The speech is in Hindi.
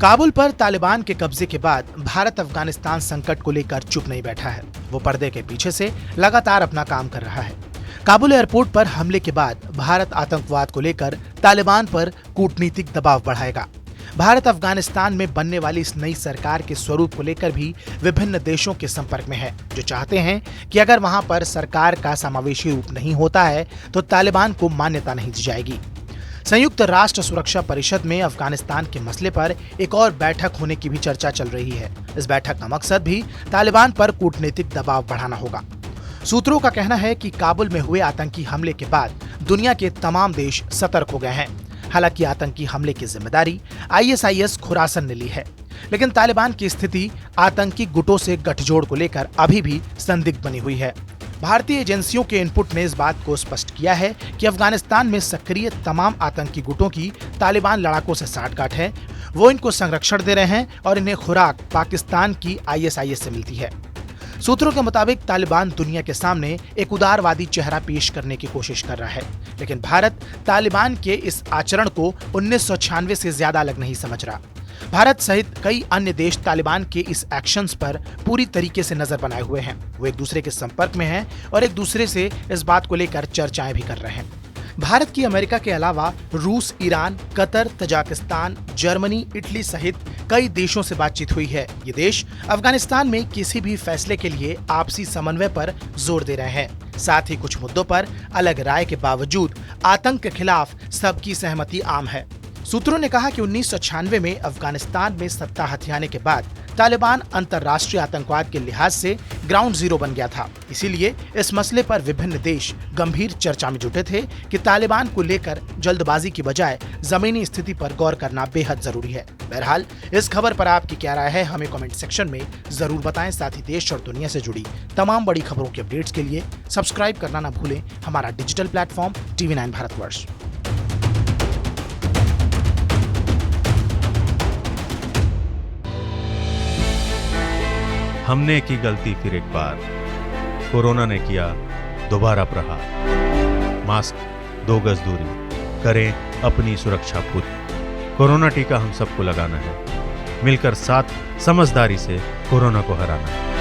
काबुल पर तालिबान के कब्जे के बाद भारत अफगानिस्तान संकट को लेकर चुप नहीं बैठा है। वो पर्दे के पीछे से लगातार अपना काम कर रहा है। काबुल एयरपोर्ट पर हमले के बाद भारत आतंकवाद को लेकर तालिबान पर कूटनीतिक दबाव बढ़ाएगा। भारत अफगानिस्तान में बनने वाली इस नई सरकार के स्वरूप को लेकर भी विभिन्न देशों के संपर्क में है, जो चाहते हैं कि अगर वहां पर सरकार का समावेशी रूप नहीं होता है तो तालिबान को मान्यता नहीं दी जाएगी। संयुक्त राष्ट्र सुरक्षा परिषद में अफगानिस्तान के मसले पर एक और बैठक होने की भी चर्चा चल रही है। इस बैठक का मकसद भी तालिबान पर कूटनीतिक दबाव बढ़ाना होगा। सूत्रों का कहना है कि काबुल में हुए आतंकी हमले के बाद दुनिया के तमाम देश सतर्क हो गए हैं। हालांकि आतंकी हमले की जिम्मेदारी ISIS खुरासन ने ली है, लेकिन तालिबान की स्थिति आतंकी गुटों से गठजोड़ को लेकर अभी भी संदिग्ध बनी हुई है। भारतीय एजेंसियों के इनपुट ने इस बात को स्पष्ट किया है कि अफगानिस्तान में सक्रिय तमाम आतंकी गुटों की तालिबान लड़ाकों से साठगांठ है। वो इनको संरक्षण दे रहे हैं और इन्हें खुराक पाकिस्तान की ISIS से मिलती है। सूत्रों के मुताबिक तालिबान दुनिया के सामने एक उदारवादी चेहरा पेश करने की कोशिश कर रहा है, लेकिन भारत तालिबान के इस आचरण को 1996 से ज्यादा अलग नहीं समझ रहा। भारत सहित कई अन्य देश तालिबान के इस एक्शंस पर पूरी तरीके से नजर बनाए हुए हैं। वो एक दूसरे के संपर्क में हैं और एक दूसरे से इस बात को लेकर चर्चाएं भी कर रहे हैं। भारत की अमेरिका के अलावा रूस, Iran, Qatar, Tajikistan, Germany, Italy सहित कई देशों से बातचीत हुई है। ये देश अफगानिस्तान में किसी भी फैसले के लिए आपसी समन्वय पर जोर दे रहे हैं। साथ ही कुछ मुद्दों पर अलग राय के बावजूद आतंक के खिलाफ सबकी सहमति आम है। सूत्रों ने कहा कि 1996 में अफगानिस्तान में सत्ता हथियाने के बाद तालिबान अंतर्राष्ट्रीय आतंकवाद के लिहाज से ग्राउंड जीरो बन गया था। इसीलिए इस मसले पर विभिन्न देश गंभीर चर्चा में जुटे थे कि तालिबान को लेकर जल्दबाजी की बजाय जमीनी स्थिति पर गौर करना बेहद जरूरी है। बहरहाल इस खबर पर आपकी क्या राय है, हमें कमेंट सेक्शन में जरूर बताएं। साथ ही देश और दुनिया से जुड़ी तमाम बड़ी खबरों के अपडेट्स के लिए सब्सक्राइब करना न भूलें हमारा डिजिटल प्लेटफॉर्म TV9 भारतवर्ष। हमने की गलती फिर एक बार, कोरोना ने किया दोबारा प्रहार। मास्क, 2 गज दूरी, करें अपनी सुरक्षा पूरी। कोरोना टीका हम सबको लगाना है, मिलकर साथ समझदारी से कोरोना को हराना है।